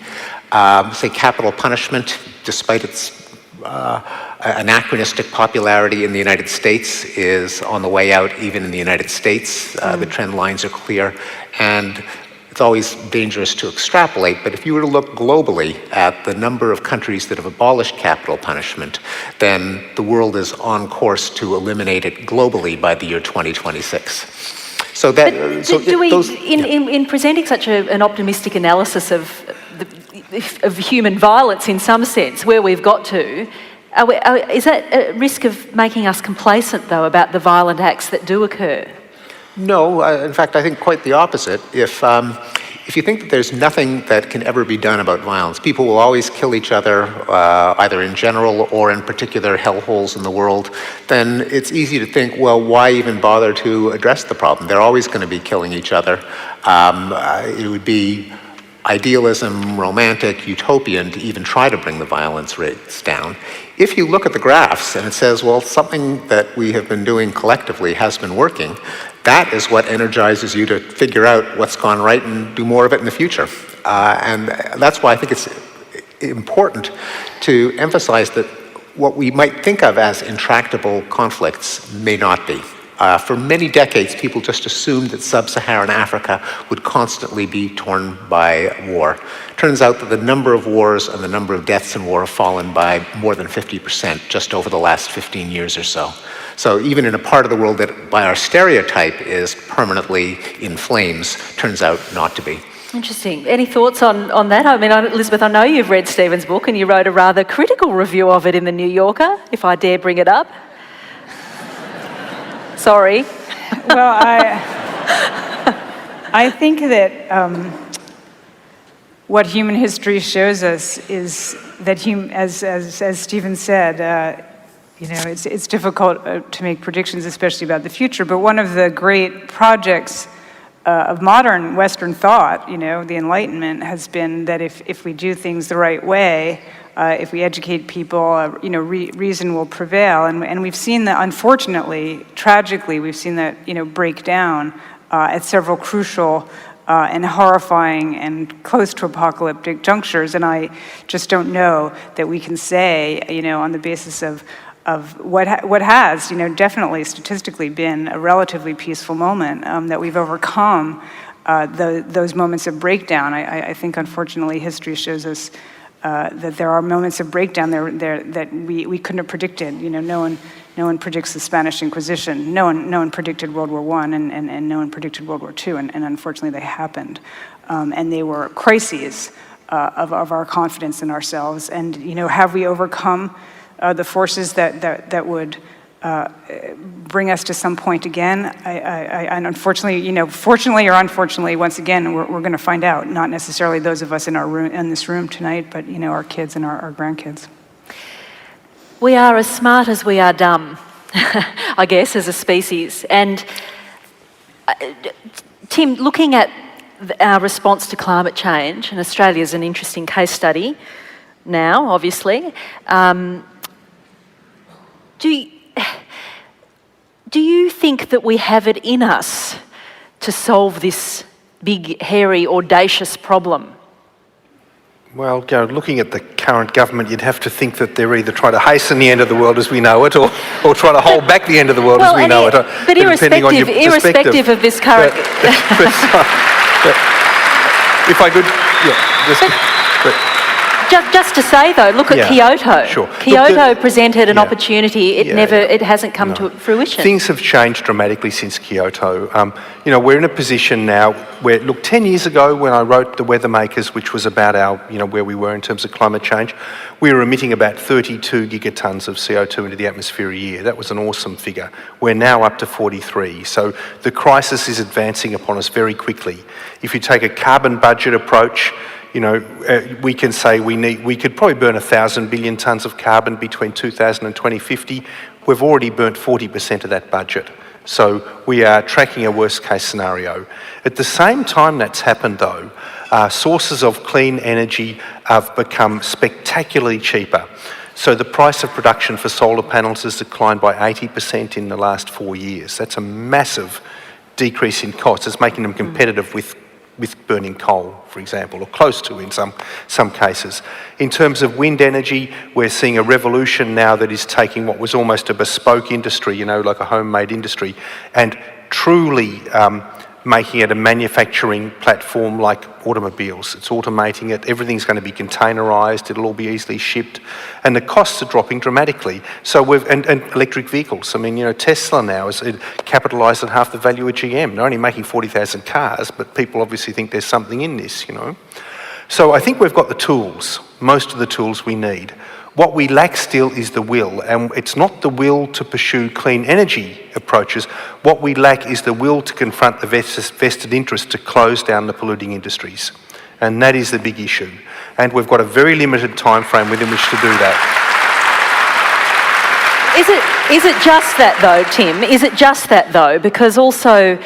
say capital punishment, despite its anachronistic popularity in the United States, is on the way out even in the United States. The trend lines are clear, and it's always dangerous to extrapolate, but if you were to look globally at the number of countries that have abolished capital punishment, then the world is on course to eliminate it globally by the year 2026. So that, in presenting such an optimistic analysis of human violence in some sense, where we've got to, is that a risk of making us complacent, though, about the violent acts that do occur? No, in fact, I think quite the opposite. If you think that there's nothing that can ever be done about violence, people will always kill each other, either in general or in particular hellholes in the world, then it's easy to think, well, why even bother to address the problem? They're always going to be killing each other. It would be idealism, romantic, utopian to even try to bring the violence rates down. If you look at the graphs and it says, well, something that we have been doing collectively has been working, that is what energizes you to figure out what's gone right and do more of it in the future. And that's why I think it's important to emphasize that what we might think of as intractable conflicts may not be. For many decades, people just assumed that sub-Saharan Africa would constantly be torn by war. Turns out that the number of wars and the number of deaths in war have fallen by more than 50% just over the last 15 years or so. So even in a part of the world that by our stereotype is permanently in flames, turns out not to be. Interesting. Any thoughts on that? I mean, Elizabeth, I know you've read Stephen's book and you wrote a rather critical review of it in The New Yorker, if I dare bring it up. Sorry. Well, I think that what human history shows us is that, as Stephen said, it's difficult to make predictions, especially about the future. But one of the great projects of modern Western thought, the Enlightenment, has been that if we do things the right way, if we educate people, reason will prevail. And we've seen that, unfortunately, tragically, we've seen that, break down at several crucial and horrifying and close to apocalyptic junctures. And I just don't know that we can say, on the basis of what has, definitely statistically been a relatively peaceful moment, that we've overcome those moments of breakdown. I think, unfortunately, history shows us that there are moments of breakdown there that we couldn't have predicted. No one predicts the Spanish Inquisition. No one predicted World War I, and no one predicted World War II, and unfortunately they happened. And they were crises of our confidence in ourselves. And have we overcome the forces that would bring us to some point again? And unfortunately, fortunately or unfortunately, once again, we're going to find out. Not necessarily those of us in this room tonight, but our kids and our grandkids. We are as smart as we are dumb, I guess, as a species. And Tim, looking at our response to climate change, and Australia's an interesting case study, now, obviously. Do you think that we have it in us to solve this big, hairy, audacious problem? Well, looking at the current government, you'd have to think that they're either trying to hasten the end of the world as we know it, or trying to hold back the end of the world as we know it. But irrespective of this current... If I could, Just to say though, look at Kyoto. Sure. Kyoto presented an opportunity. It hasn't come to fruition. Things have changed dramatically since Kyoto. We're in a position now where, 10 years ago when I wrote The Weather Makers, which was about our, where we were in terms of climate change, we were emitting about 32 gigatons of CO2 into the atmosphere a year. That was an awesome figure. We're now up to 43. So the crisis is advancing upon us very quickly. If you take a carbon budget approach, we can say we could probably burn 1,000 billion tonnes of carbon between 2000 and 2050. We've already burnt 40% of that budget. So we are tracking a worst case scenario. At the same time that's happened though, sources of clean energy have become spectacularly cheaper. So the price of production for solar panels has declined by 80% in the last 4 years. That's a massive decrease in cost. It's making them competitive with burning coal, for example, or close to in some cases. In terms of wind energy, we're seeing a revolution now that is taking what was almost a bespoke industry, like a homemade industry, and truly making it a manufacturing platform like automobiles. It's automating it, everything's going to be containerised, it'll all be easily shipped, and the costs are dropping dramatically. So and electric vehicles, Tesla now is capitalised at half the value of GM. They're only making 40,000 cars, but people obviously think there's something in this, So I think we've got the tools, most of the tools we need. What we lack still is the will, and it's not the will to pursue clean energy approaches. What we lack is the will to confront the vested interest to close down the polluting industries. And that is the big issue. And we've got a very limited time frame within which to do that. Is it just that though, Tim? Is it just that though? Because also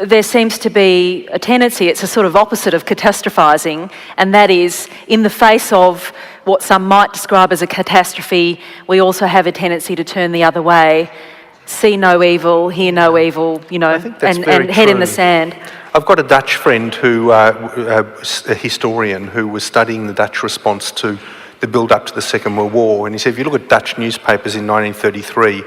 there seems to be a tendency, it's a sort of opposite of catastrophising, and that is in the face of what some might describe as a catastrophe, we also have a tendency to turn the other way, see no evil, hear no evil, and head in the sand. I've got a Dutch friend who, a historian, who was studying the Dutch response to the build-up to the Second World War, and he said if you look at Dutch newspapers in 1933,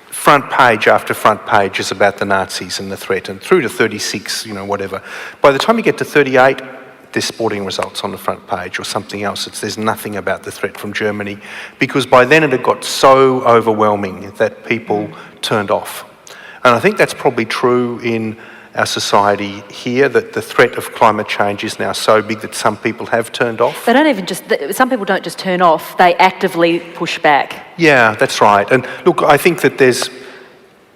front page after front page is about the Nazis and the threat, and through to 36, whatever. By the time you get to 38, there's sporting results on the front page or something else. There's nothing about the threat from Germany, because by then it had got so overwhelming that people turned off. And I think that's probably true in our society here, that the threat of climate change is now so big that some people have turned off. Some people don't just turn off, they actively push back. Yeah, that's right. And look, I think that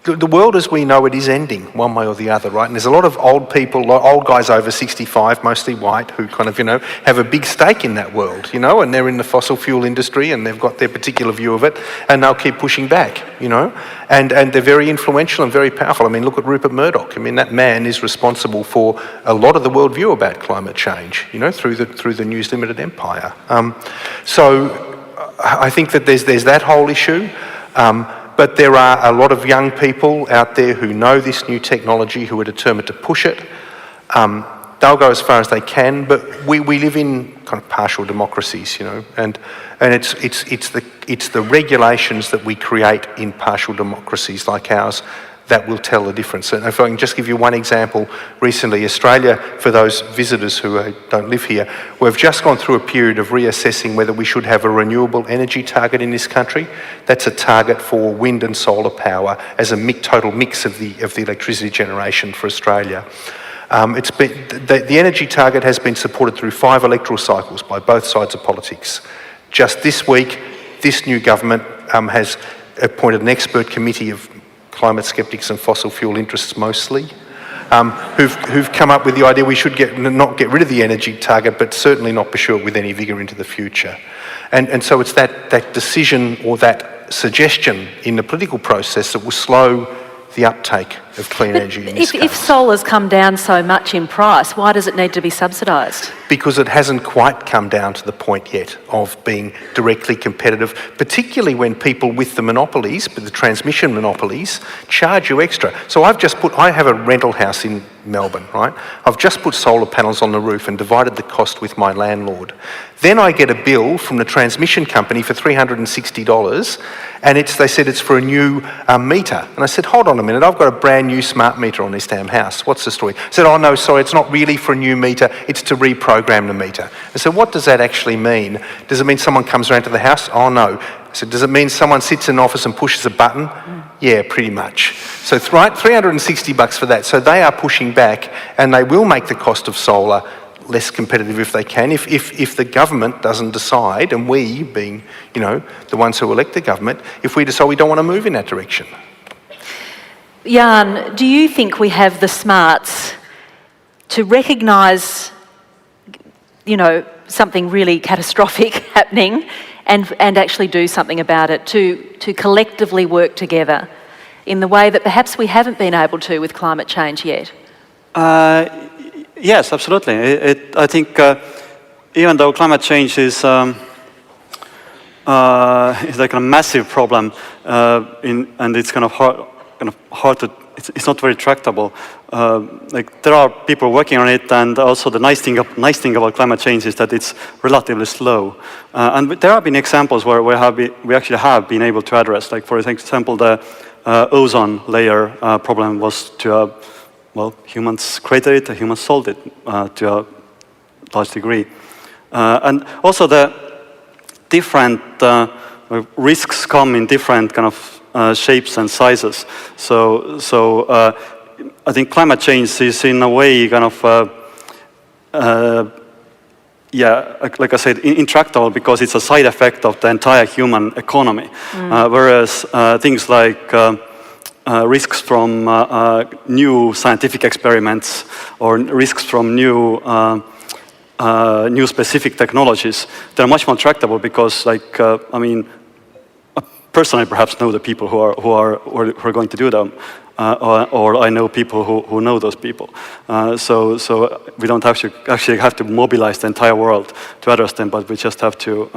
the world as we know it is ending one way or the other, right? And there's a lot of old people, old guys over 65, mostly white, who kind of, have a big stake in that world, and they're in the fossil fuel industry and they've got their particular view of it, and they'll keep pushing back, and they're very influential and very powerful. Look at Rupert Murdoch. That man is responsible for a lot of the worldview about climate change, through the News Limited empire. So I think that there's that whole issue. But there are a lot of young people out there who know this new technology, who are determined to push it. They'll go as far as they can, but we live in kind of partial democracies, and it's the regulations that we create in partial democracies like ours that will tell the difference. And if I can just give you one example, recently Australia, for those visitors who don't live here, we've just gone through a period of reassessing whether we should have a renewable energy target in this country. That's a target for wind and solar power as a total mix of the electricity generation for Australia. The energy target has been supported through 5 electoral cycles by both sides of politics. Just this week, this new government has appointed an expert committee of climate skeptics and fossil fuel interests mostly, who've come up with the idea we should not get rid of the energy target, but certainly not pursue it with any vigour into the future. And so it's that decision or that suggestion in the political process that will slow the uptake of clean energy in this case. If solar's come down so much in price, why does it need to be subsidised? because it hasn't quite come down to the point yet of being directly competitive, particularly when people with the monopolies, the transmission monopolies, charge you extra. So I have a rental house in Melbourne, right? I've just put solar panels on the roof and divided the cost with my landlord. Then I get a bill from the transmission company for $360, and they said it's for a new meter. And I said, hold on a minute, I've got a brand new smart meter on this damn house. What's the story? I said, oh no, sorry, it's not really for a new meter, it's to reprogram the meter. I said, what does that actually mean? Does it mean someone comes around to the house? Oh no. I said, does it mean someone sits in an office and pushes a button? Yeah, pretty much. So right, $360 for that. So they are pushing back, and they will make the cost of solar less competitive if they can, if the government doesn't decide, and we, being, the ones who elect the government, if we decide we don't want to move in that direction. Jan, do you think we have the smarts to recognise, something really catastrophic happening and actually do something about it, to collectively work together in the way that perhaps we haven't been able to with climate change yet? Yes, absolutely. I think even though climate change is like a massive problem, and it's kind of hard to. It's not very tractable. Like there are people working on it, and also the nice thing about climate change is that it's relatively slow. And there have been examples where we actually have been able to address. Like for example, the ozone layer problem was humans created it, humans solved it to a large degree. And also the different risks come in different kind of shapes and sizes. So I think climate change is in a way kind of, like I said, intractable because it's a side effect of the entire human economy. Whereas things like risks from new scientific experiments or risks from new specific technologies, they're much more tractable because, personally perhaps know the people who are going to do them, or I know people who know those people. So we don't actually have to mobilize the entire world to address them, but we just have to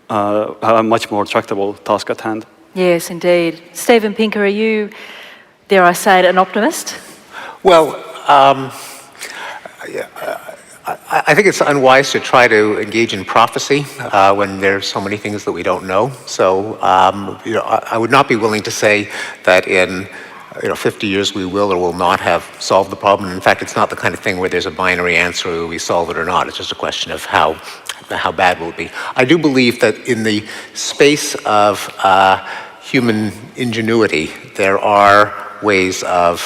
have a much more tractable task at hand. Yes, indeed. Stephen Pinker, are you, dare I say it, an optimist? Well, I think it's unwise to try to engage in prophecy when there's so many things that we don't know. So, I would not be willing to say that in 50 years we will or will not have solved the problem. In fact, it's not the kind of thing where there's a binary answer whether we solve it or not. It's just a question of how bad will it be. I do believe that in the space of human ingenuity, there are ways of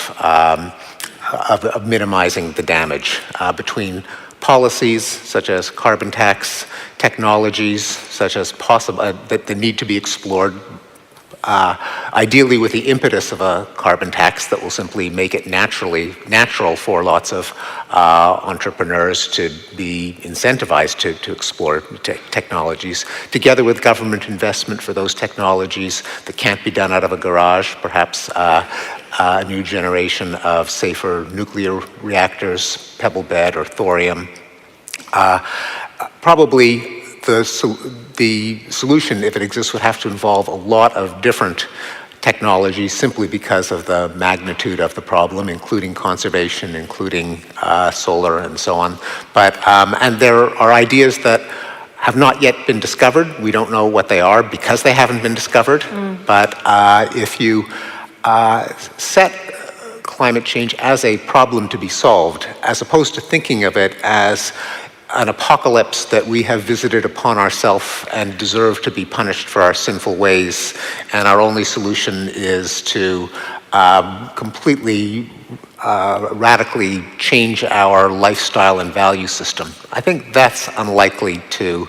minimizing the damage between policies such as carbon tax, technologies such as that need to be explored, ideally with the impetus of a carbon tax that will simply make it natural for lots of entrepreneurs to be incentivized to explore technologies, together with government investment for those technologies that can't be done out of a garage, perhaps a new generation of safer nuclear reactors, pebble bed or thorium. Probably the solution, if it exists, would have to involve a lot of different technologies simply because of the magnitude of the problem, including conservation, including solar and so on. But and there are ideas that have not yet been discovered. We don't know what they are because they haven't been discovered. But if you set climate change as a problem to be solved, as opposed to thinking of it as an apocalypse that we have visited upon ourselves and deserve to be punished for our sinful ways, and our only solution is to completely, radically change our lifestyle and value system. I think that's unlikely to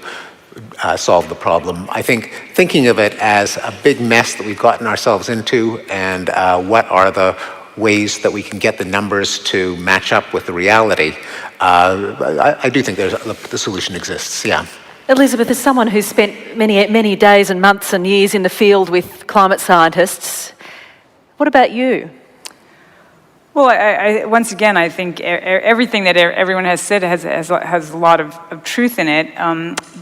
solve the problem. I think thinking of it as a big mess that we've gotten ourselves into, and what are the ways that we can get the numbers to match up with the reality, I do think the solution exists, yeah. Elizabeth, as someone who's spent many days and months and years in the field with climate scientists, what about you? Well, once again, I think everything that everyone has said has a lot of truth in it.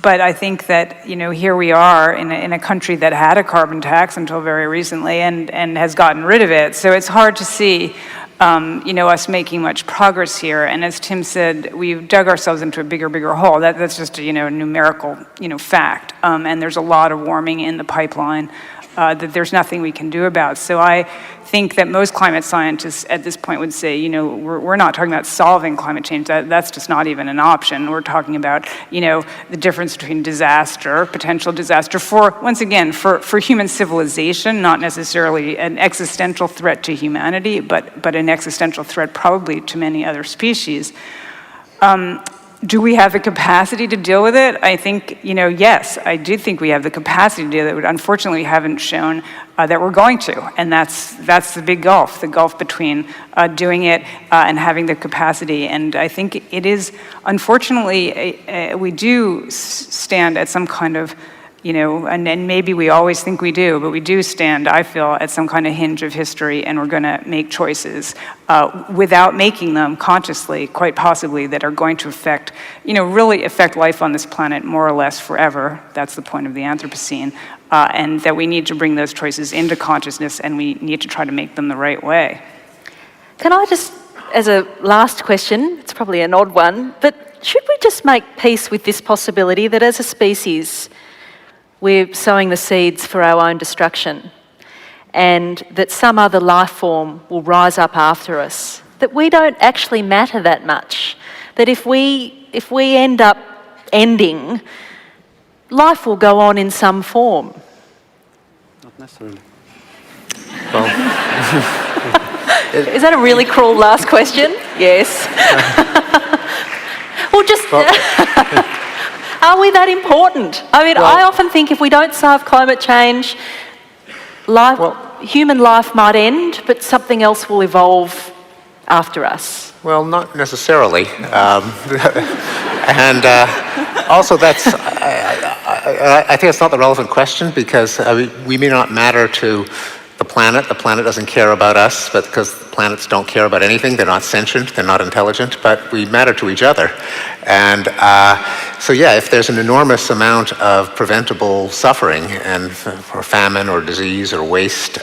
But I think that, here we are in a country that had a carbon tax until very recently and has gotten rid of it. So it's hard to see, us making much progress here. And as Tim said, we've dug ourselves into a bigger hole. That's just a numerical, fact. And there's a lot of warming in the pipeline that there's nothing we can do about. So I think that most climate scientists at this point would say, we're not talking about solving climate change. That's just not even an option. We're talking about, the difference between potential disaster for human civilization, not necessarily an existential threat to humanity, but an existential threat probably to many other species. Do we have the capacity to deal with it? I think, yes, I do think we have the capacity to deal with it. Unfortunately, we haven't shown that we're going to, and that's the big gulf, the gulf between doing it and having the capacity. And I think it is, unfortunately, we do stand at some kind of, and maybe we always think we do, but we do stand, I feel, at some kind of hinge of history, and we're going to make choices without making them consciously, quite possibly, that are going to really affect life on this planet more or less forever. That's the point of the Anthropocene. And that we need to bring those choices into consciousness, and we need to try to make them the right way. Can I just, as a last question, it's probably an odd one, but should we just make peace with this possibility that as a species, we're sowing the seeds for our own destruction, and that some other life form will rise up after us, that we don't actually matter that much, that if we end up ending, life will go on in some form? Not necessarily. Well, Is that a really cruel last question? Yes. Are we that important? I mean, I often think if we don't solve climate change, human life might end, but something else will evolve after us. well, not necessarily. And also, I think it's not the relevant question, because we may not matter to the planet. The planet doesn't care about us, but because planets don't care about anything, they're not sentient, they're not intelligent, but we matter to each other. And so yeah, if there's an enormous amount of preventable suffering, or famine or disease or waste,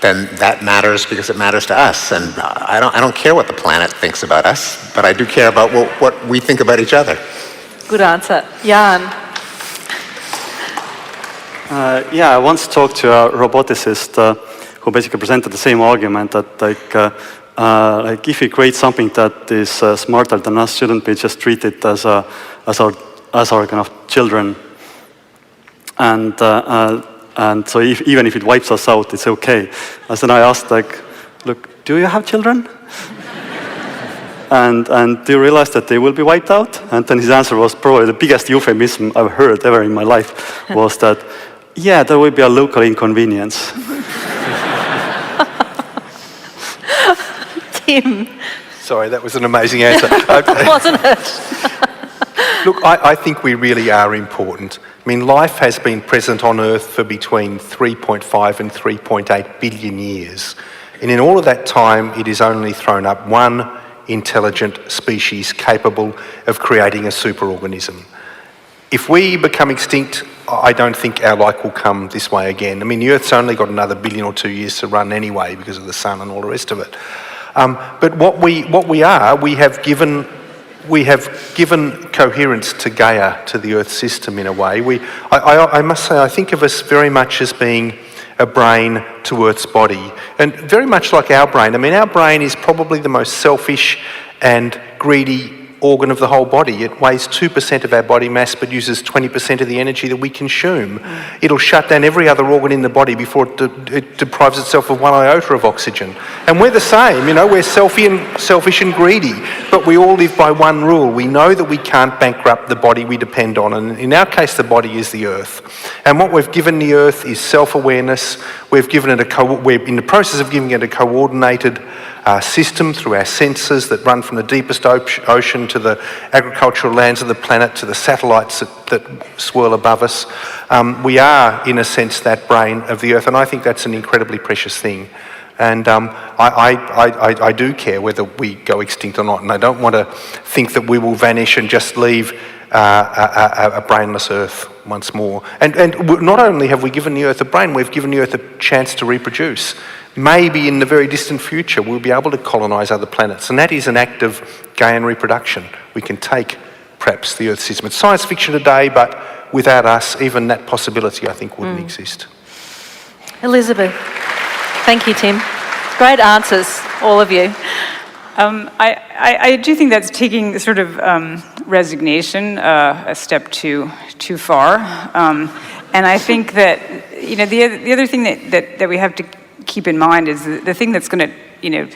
then that matters because it matters to us. And I don't care what the planet thinks about us, but I do care about what we think about each other. Good answer. Jan. I once talked to a roboticist who basically presented the same argument that if we create something that is smarter than us, shouldn't we just treat it as our kind of children? And so even if it wipes us out, it's okay. And then I asked, look, do you have children? And do you realize that they will be wiped out? And then his answer was probably the biggest euphemism I've heard ever in my life, was that, yeah, there will be a local inconvenience. Tim. Sorry, that was an amazing answer. Wasn't it? Look, I think we really are important. I mean, life has been present on Earth for between 3.5 and 3.8 billion years. And in all of that time, it has only thrown up one intelligent species capable of creating a superorganism. If we become extinct, I don't think our like will come this way again. I mean, the Earth's only got another 1 billion or 2 years to run anyway because of the sun and all the rest of it. But what we are, we have given coherence to Gaia, to the Earth system in a way. I must say, I think of us very much as being a brain to Earth's body, and very much like our brain. I mean, our brain is probably the most selfish and greedy organ of the whole body. It weighs 2% of our body mass but uses 20% of the energy that we consume. It'll shut down every other organ in the body before it deprives itself of 1 iota of oxygen. And we're the same, we're selfish and greedy, but we all live by one rule. We know that we can't bankrupt the body we depend on, and in our case the body is the Earth. And what we've given the Earth is self-awareness. We're in the process of giving it a coordinated system through our sensors that run from the deepest ocean to the agricultural lands of the planet to the satellites that swirl above us. We are, in a sense, that brain of the Earth, and I think that's an incredibly precious thing. And I do care whether we go extinct or not, and I don't want to think that we will vanish and just leave a brainless Earth once more. And not only have we given the Earth a brain, we've given the Earth a chance to reproduce. Maybe in the very distant future we'll be able to colonise other planets, and that is an act of Gaian reproduction. We can take perhaps the Earth system. It's science fiction today, but without us, even that possibility I think wouldn't exist. Elizabeth. Thank you, Tim. Great answers, all of you. I do think that's taking sort of resignation a step too far, and I think that the other thing that we have to keep in mind is the thing that's going to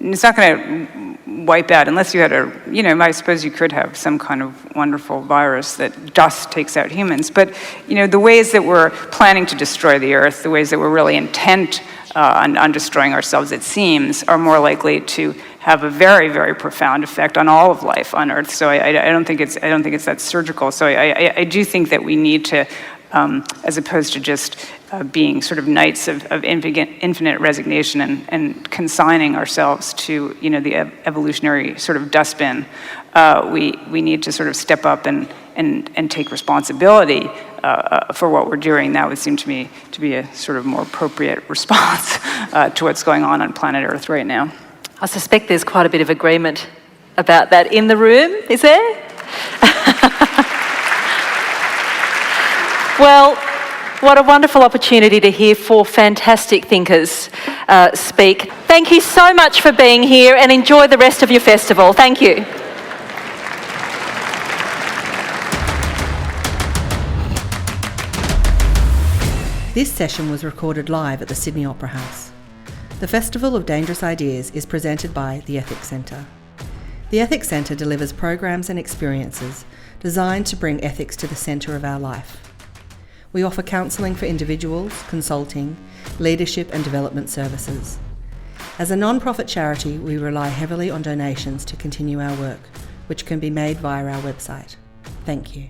it's not going to wipe out unless you had I suppose you could have some kind of wonderful virus that just takes out humans, but the ways that we're planning to destroy the Earth, the ways that we're really intent on destroying ourselves, it seems, are more likely to have a very, very profound effect on all of life on Earth. So I don't think it's that surgical. So I do think that we need to, as opposed to just being sort of knights of infinite resignation and consigning ourselves to the evolutionary sort of dustbin, we need to sort of step up and take responsibility for what we're doing. That would seem to me to be a sort of more appropriate response to what's going on planet Earth right now. I suspect there's quite a bit of agreement about that in the room, is there? Well, what a wonderful opportunity to hear four fantastic thinkers speak. Thank you so much for being here, and enjoy the rest of your festival. Thank you. This session was recorded live at the Sydney Opera House. The Festival of Dangerous Ideas is presented by the Ethics Centre. The Ethics Centre delivers programs and experiences designed to bring ethics to the centre of our life. We offer counselling for individuals, consulting, leadership and development services. As a non-profit charity, we rely heavily on donations to continue our work, which can be made via our website. Thank you.